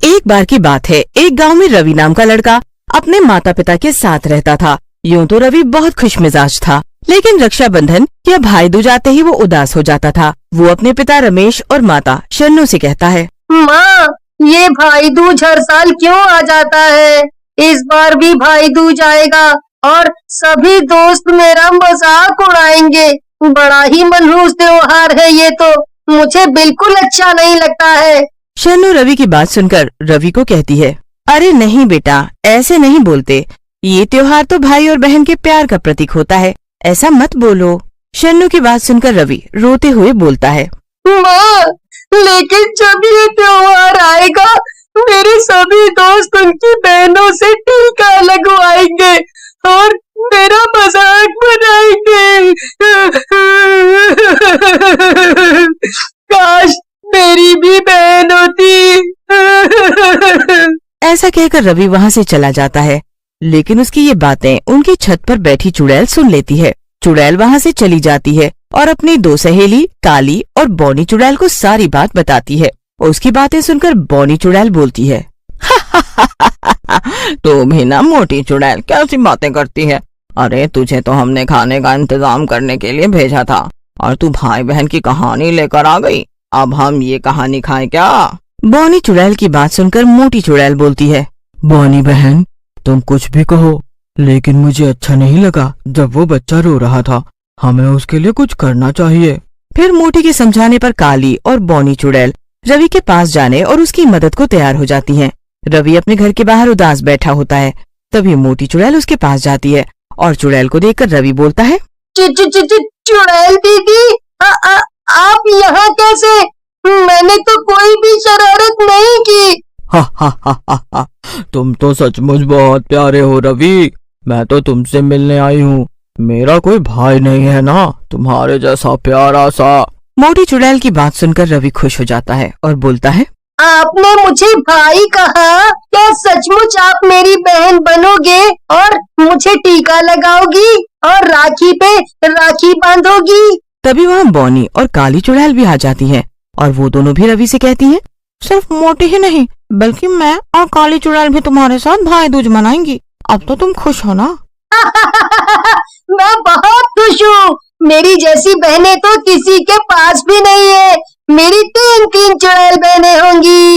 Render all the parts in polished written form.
एक बार की बात है, एक गांव में रवि नाम का लड़का अपने माता पिता के साथ रहता था। यूं तो रवि बहुत खुशमिजाज था, लेकिन रक्षाबंधन या भाई दूज आते ही वो उदास हो जाता था। वो अपने पिता रमेश और माता शन्नू से कहता है, माँ, ये भाई दूज हर साल क्यों आ जाता है? इस बार भी भाई दूज आएगा और सभी दोस्त मेरा मजाक उड़ाएंगे। बड़ा ही मनहूस त्योहार है ये तो, मुझे बिल्कुल अच्छा नहीं लगता है। शन्नू रवि की बात सुनकर रवि को कहती है, अरे नहीं बेटा, ऐसे नहीं बोलते। ये त्योहार तो भाई और बहन के प्यार का प्रतीक होता है, ऐसा मत बोलो। शन्नू की बात सुनकर रवि रोते हुए बोलता है, माँ, लेकिन जब ये त्योहार आएगा मेरे सभी दोस्त उनकी बहनों से टीका लगवाएंगे और मेरा मजाक बनाएंगे। काश मेरी भी बहन होती। ऐसा कहकर रवि वहाँ से चला जाता है। लेकिन उसकी ये बातें उनकी छत पर बैठी चुड़ैल सुन लेती है। चुड़ैल वहाँ से चली जाती है और अपनी दो सहेली काली और बौनी चुड़ैल को सारी बात बताती है। उसकी बातें सुनकर बौनी चुड़ैल बोलती है, तू भी ना मोटी चुड़ैल कैसी बातें करती है। अरे तुझे तो हमने खाने का इंतजाम करने के लिए भेजा था और तू भाई बहन की कहानी लेकर आ गई। अब हम ये कहानी खाएं क्या? बौनी चुड़ैल की बात सुनकर मोटी चुड़ैल बोलती है, बौनी बहन तुम कुछ भी कहो, लेकिन मुझे अच्छा नहीं लगा जब वो बच्चा रो रहा था। हमें उसके लिए कुछ करना चाहिए। फिर मोटी के समझाने पर काली और बौनी चुड़ैल रवि के पास जाने और उसकी मदद को तैयार हो जाती हैं। रवि अपने घर के बाहर उदास बैठा होता है। तभी मोटी चुड़ैल उसके पास जाती है और चुड़ैल को देखकर रवि बोलता है, चुड़ैल दीदी, आप यहाँ कैसे? मैंने तो कोई भी शरारत नहीं की। हा, तुम तो सचमुच बहुत प्यारे हो रवि। मैं तो तुमसे मिलने आई हूँ। मेरा कोई भाई नहीं है ना तुम्हारे जैसा प्यारा सा। मोटी चुड़ैल की बात सुनकर रवि खुश हो जाता है और बोलता है, आपने मुझे भाई कहा? क्या सचमुच आप मेरी बहन बनोगे और मुझे टीका लगाओगी और राखी पे राखी बांधोगी? तभी वहाँ बौनी और काली चुड़ैल भी आ जाती हैं और वो दोनों भी रवि से कहती हैं, सिर्फ मोटी ही नहीं बल्कि मैं और काली चुड़ैल भी तुम्हारे साथ भाई दूज मनाएंगी। अब तो तुम खुश हो ना? मैं बहुत खुश हूँ। मेरी जैसी बहनें तो किसी के पास भी नहीं है। मेरी 3 चुड़ैल बहनें होंगी।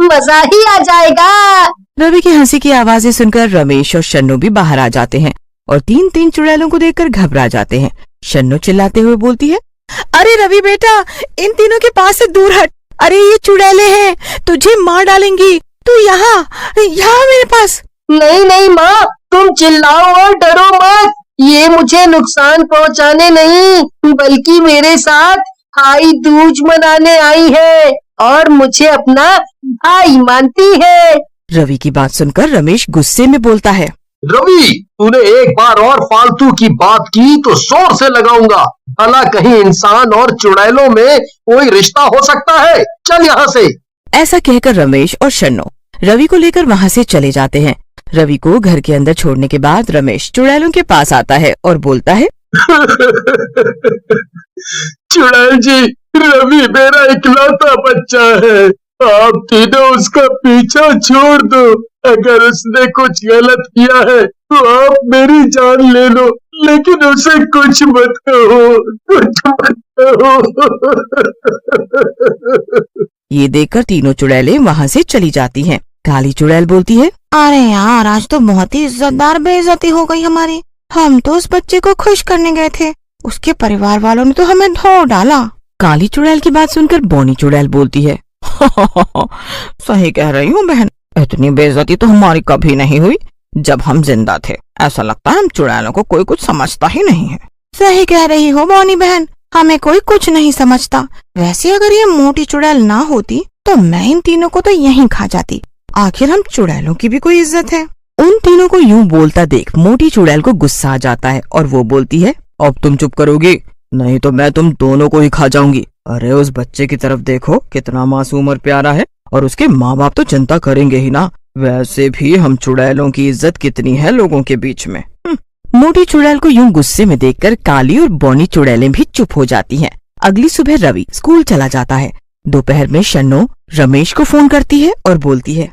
मजा ही आ जाएगा। रवि की हंसी की आवाजें सुनकर रमेश और शन्नू भी बाहर आ जाते हैं और 3 चुड़ैलों को देखकर घबरा जाते हैं। शन्नू चिल्लाते हुए बोलती है, अरे रवि बेटा, इन तीनों के पास से दूर हट। अरे ये चुड़ैलें हैं, तुझे मार डालेंगी। तू यहाँ मेरे पास। नहीं माँ, तुम चिल्लाओ और डरो मत। ये मुझे नुकसान पहुँचाने नहीं बल्कि मेरे साथ भाई दूज मनाने आई है और मुझे अपना भाई मानती है। रवि की बात सुनकर रमेश गुस्से में बोलता है, रवि, तूने एक बार और फालतू की बात की तो जोर से लगाऊंगा। भला कहीं इंसान और चुड़ैलों में कोई रिश्ता हो सकता है? चल यहाँ से। ऐसा कहकर रमेश और शन्नू रवि को लेकर वहाँ से चले जाते हैं। रवि को घर के अंदर छोड़ने के बाद रमेश चुड़ैलों के पास आता है और बोलता है, चुड़ैल जी, रवि मेरा इकलौता बच्चा है। आप तीनों उसका पीछा छोड़ दो। अगर उसने कुछ गलत किया है तो आप मेरी जान ले लो, लेकिन उसे कुछ मत कहो, कुछ मत कहो। ये देखकर तीनों चुड़ैलें वहाँ से चली जाती हैं। काली चुड़ैल बोलती है, अरे यार, आज तो बहुत ही इज्जतदार बेइज्जती हो गई हमारी। हम तो उस बच्चे को खुश करने गए थे, उसके परिवार वालों ने तो हमें धो डाला। काली चुड़ैल की बात सुनकर बौनी चुड़ैल बोलती है, सही कह रही हूँ बहन, इतनी बेइज्जती तो हमारी कभी नहीं हुई जब हम जिंदा थे। ऐसा लगता है हम चुड़ैलों को कोई कुछ समझता ही नहीं है। सही कह रही हो बौनी बहन, हमें कोई कुछ नहीं समझता। वैसे अगर ये मोटी चुड़ैल ना होती तो मैं इन तीनों को तो यहीं खा जाती। आखिर हम चुड़ैलों की भी कोई इज्जत है। उन तीनों को यूं बोलता देख मोटी चुड़ैल को गुस्सा आ जाता है और वो बोलती है, अब तुम चुप करोगी? नहीं तो मैं तुम दोनों को ही खा जाऊंगी। अरे उस बच्चे की तरफ देखो, कितना मासूम और प्यारा है, और उसके माँ बाप तो चिंता करेंगे ही ना। वैसे भी हम चुड़ैलों की इज्जत कितनी है लोगों के बीच में। मोटी चुड़ैल को यूं गुस्से में देखकर काली और बौनी चुड़ैलें भी चुप हो जाती हैं। अगली सुबह रवि स्कूल चला जाता है। दोपहर में शन्नो रमेश को फोन करती है और बोलती है,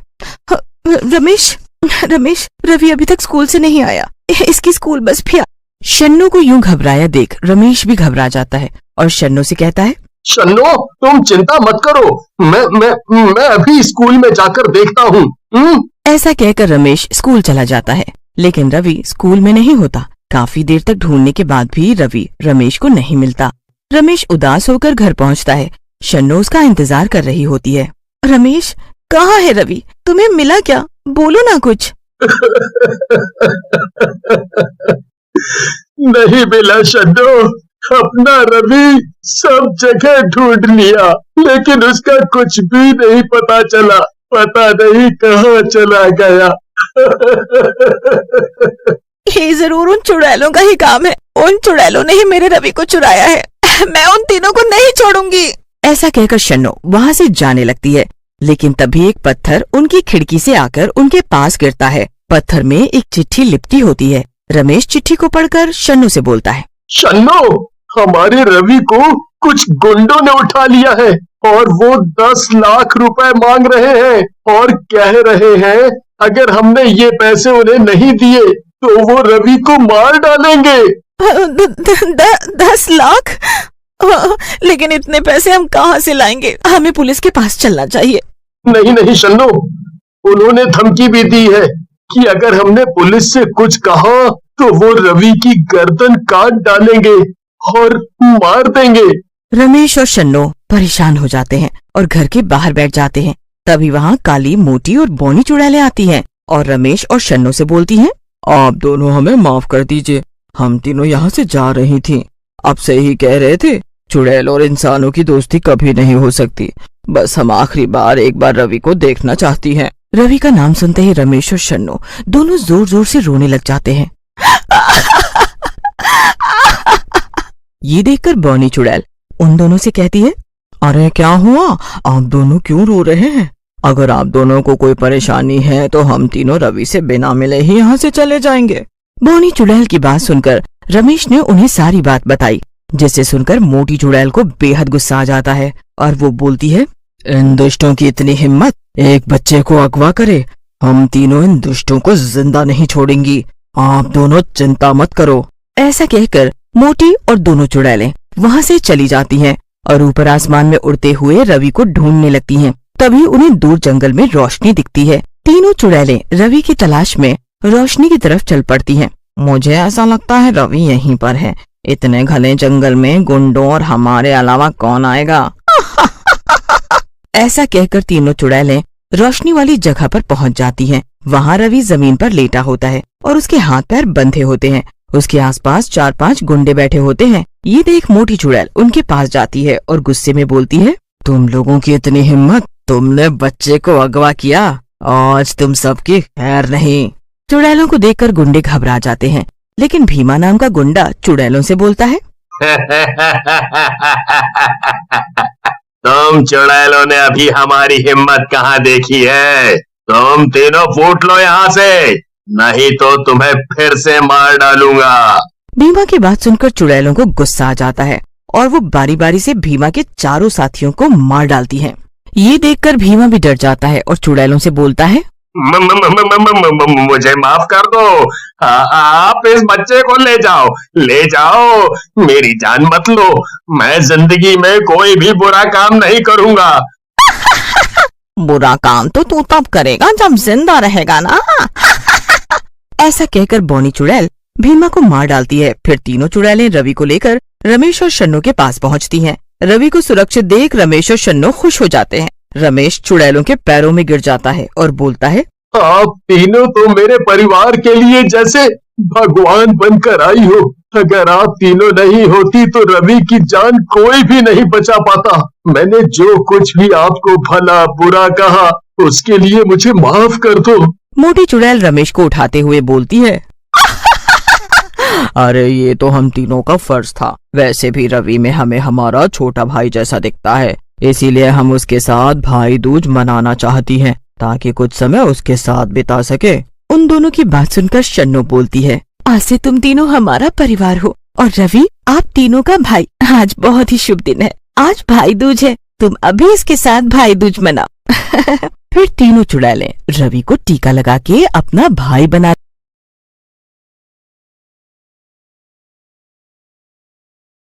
रमेश रमेश रवि अभी तक स्कूल से नहीं आया, इसकी स्कूल बस भी शन्नो को यूं घबराया देख रमेश भी घबरा जाता है और शन्नो से कहता है, शन्नो तुम चिंता मत करो, मैं अभी स्कूल में जाकर देखता हूँ। ऐसा कहकर रमेश स्कूल चला जाता है, लेकिन रवि स्कूल में नहीं होता। काफी देर तक ढूंढने के बाद भी रवि रमेश को नहीं मिलता। रमेश उदास होकर घर पहुंचता है। शन्नो उसका इंतजार कर रही होती है। रमेश, कहाँ है रवि? तुम्हें मिला क्या? बोलो ना कुछ। नहीं मिला शन्नो, अपना रवि सब जगह ढूंढ लिया, लेकिन उसका कुछ भी नहीं पता चला, पता नहीं कहाँ चला गया। ये जरूर उन चुड़ैलों का ही काम है। उन चुड़ैलों ने ही मेरे रवि को चुराया है। मैं उन तीनों को नहीं छोड़ूंगी। ऐसा कहकर शन्नो वहाँ से जाने लगती है, लेकिन तभी एक पत्थर उनकी खिड़की से आकर उनके पास गिरता है। पत्थर में एक चिट्ठी लिपटी होती है। रमेश चिट्ठी को पढ़कर शन्नो से बोलता है, शन्नो, हमारे रवि को कुछ गुंडों ने उठा लिया है और वो 10 लाख रुपए मांग रहे हैं और कह रहे हैं अगर हमने ये पैसे उन्हें नहीं दिए तो वो रवि को मार डालेंगे। 10 लाख? लेकिन इतने पैसे हम कहाँ से लाएंगे? हमें पुलिस के पास चलना चाहिए। नहीं शन्नो, उन्होंने धमकी भी दी है कि अगर हमने पुलिस से कुछ कहा तो वो रवि की गर्दन काट डालेंगे और मार देंगे। रमेश और शन्नो परेशान हो जाते हैं और घर के बाहर बैठ जाते हैं। तभी वहाँ काली, मोटी और बौनी चुड़ैलें आती हैं और रमेश और शन्नो से बोलती हैं, आप दोनों हमें माफ कर दीजिए, हम तीनों यहाँ से जा रही थी। आप सही कह रहे थे, चुड़ैल और इंसानों की दोस्ती कभी नहीं हो सकती। बस हम आखिरी बार एक बार रवि को देखना चाहती हैं। रवि का नाम सुनते ही रमेश और शन्नो दोनों जोर जोर से रोने लग जाते हैं। ये देखकर बौनी चुड़ैल उन दोनों से कहती है, अरे क्या हुआ, आप दोनों क्यों रो रहे हैं? अगर आप दोनों को कोई परेशानी है तो हम तीनों रवि से बिना मिले ही यहाँ से चले जाएंगे। बौनी चुड़ैल की बात सुनकर रमेश ने उन्हें सारी बात बताई, जिसे सुनकर मोटी चुड़ैल को बेहद गुस्सा आ जाता है और वो बोलती है, इन दुष्टों की इतनी हिम्मत, एक बच्चे को अगवा करे। हम तीनों इन दुष्टों को जिंदा नहीं छोड़ेंगी, आप दोनों चिंता मत करो। ऐसा कहकर मोटी और दोनों चुड़ैलें वहाँ से चली जाती हैं और ऊपर आसमान में उड़ते हुए रवि को ढूंढने लगती हैं। तभी उन्हें दूर जंगल में रोशनी दिखती है। तीनों चुड़ैलें रवि की तलाश में रोशनी की तरफ चल पड़ती हैं। मुझे ऐसा लगता है रवि यहीं पर है। इतने घने जंगल में गुंडों और हमारे अलावा कौन आएगा? ऐसा कहकर तीनों चुड़ैलें रोशनी वाली जगह पर पहुंच जाती हैं। वहाँ रवि जमीन पर लेटा होता है और उसके हाथ पैर बंधे होते हैं। उसके आसपास 4-5 गुंडे बैठे होते हैं। ये देख मोटी चुड़ैल उनके पास जाती है और गुस्से में बोलती है, तुम लोगों की इतनी हिम्मत, तुमने बच्चे को अगवा किया, आज तुम सबकी खैर नहीं। चुड़ैलों को देखकर गुंडे घबरा जाते हैं, लेकिन भीमा नाम का गुंडा चुड़ैलों से बोलता है, तुम चुड़ैलों ने अभी हमारी हिम्मत कहाँ देखी है? तुम तीनों फूट लो यहाँ से, नहीं तो तुम्हें फिर से मार डालूंगा। भीमा की बात सुनकर चुड़ैलों को गुस्सा आ जाता है और वो बारी बारी से भीमा के चारों साथियों को मार डालती हैं। ये देखकर भीमा भी डर जाता है और चुड़ैलों से बोलता है, मुझे माफ कर दो, आप इस बच्चे को ले जाओ, मेरी जान मत लो, मैं जिंदगी में कोई भी बुरा काम नहीं करूंगा। बुरा काम तो तू तब करेगा जब जिंदा रहेगा ना। ऐसा कहकर बौनी चुड़ैल भीमा को मार डालती है। फिर तीनों चुड़ैलें रवि को लेकर रमेश और शन्नो के पास पहुंचती हैं। रवि को सुरक्षित देख रमेश और शन्नो खुश हो जाते हैं। रमेश चुड़ैलों के पैरों में गिर जाता है और बोलता है, आप तीनों तो मेरे परिवार के लिए जैसे भगवान बनकर आई हो। अगर आप तीनों नहीं होती तो रवि की जान कोई भी नहीं बचा पाता। मैंने जो कुछ भी आपको भला बुरा कहा उसके लिए मुझे माफ कर दो। मोटी चुड़ैल रमेश को उठाते हुए बोलती है, अरे ये तो हम तीनों का फर्ज था। वैसे भी रवि में हमें हमारा छोटा भाई जैसा दिखता है, इसीलिए हम उसके साथ भाई दूज मनाना चाहती हैं ताकि कुछ समय उसके साथ बिता सके। उन दोनों की बात सुनकर शन्नो बोलती है, आज से तुम तीनों हमारा परिवार हो और रवि आप तीनों का भाई। आज बहुत ही शुभ दिन है, आज भाई दूज है, तुम अभी इसके साथ भाई दूज मनाओ। फिर तीनों चुड़ैलें रवि को टीका लगा के अपना भाई बना